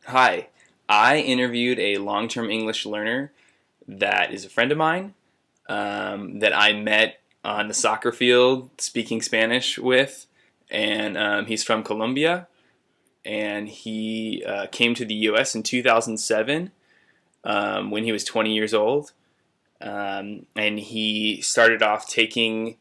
Hi, I interviewed a long-term English learner that is a friend of mine that I met on the soccer field speaking Spanish with, and he's from Colombia, and he came to the U.S. in 2007 when he was 20 years old, and he started off taking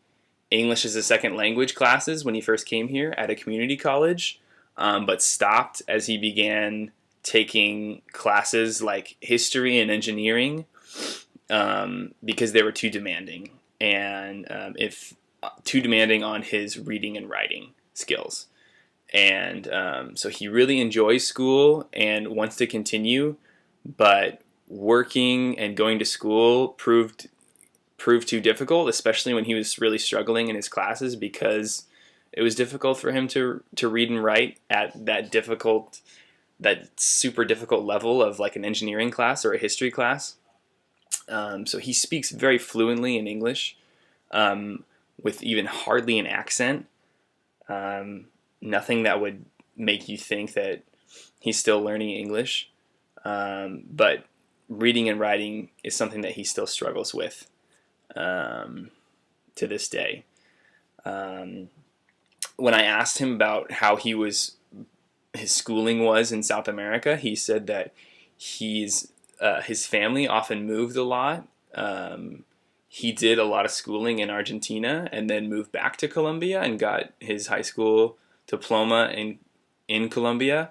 English as a second language classes when he first came here at a community college, but stopped as he began taking classes like history and engineering because they were too demanding and if too demanding on his reading and writing skills. And so he really enjoys school and wants to continue, but working and going to school proved too difficult, especially when he was really struggling in his classes because it was difficult for him to read and write at that super difficult level of like an engineering class or a history class. So he speaks very fluently in English with even hardly an accent. Nothing that would make you think that he's still learning English. But reading and writing is something that he still struggles with to this day. When I asked him about how his schooling was in South America, he said that his family often moved a lot. He did a lot of schooling in Argentina and then moved back to Colombia and got his high school diploma in Colombia.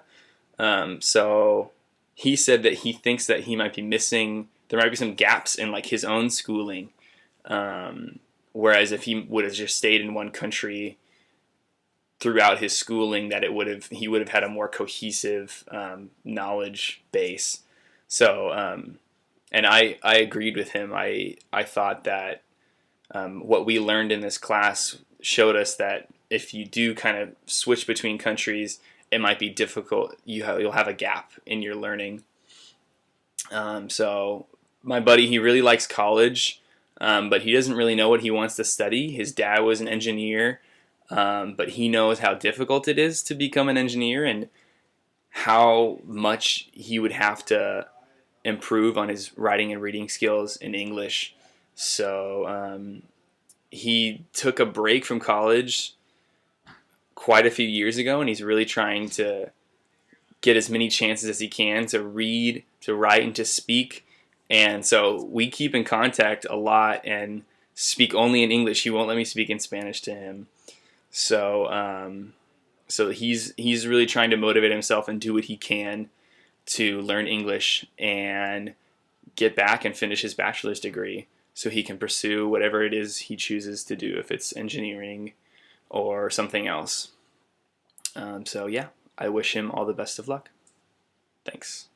So he said that he thinks that he might be missing. There might be some gaps in like his own schooling. Whereas if he would have just stayed in one country throughout his schooling, that he would have had a more cohesive knowledge base. So, and I agreed with him. I thought that what we learned in this class showed us that if you do kind of switch between countries, it might be difficult. You'll have a gap in your learning. So my buddy, he really likes college, but he doesn't really know what he wants to study. His dad was an engineer, but he knows how difficult it is to become an engineer and how much he would have to improve on his writing and reading skills in English. So he took a break from college quite a few years ago, and he's really trying to get as many chances as he can to read, to write, and to speak. And so we keep in contact a lot and speak only in English. He won't let me speak in Spanish to him. So he's really trying to motivate himself and do what he can to learn English and get back and finish his bachelor's degree so he can pursue whatever it is he chooses to do, if it's engineering or something else. So yeah, I wish him all the best of luck. Thanks.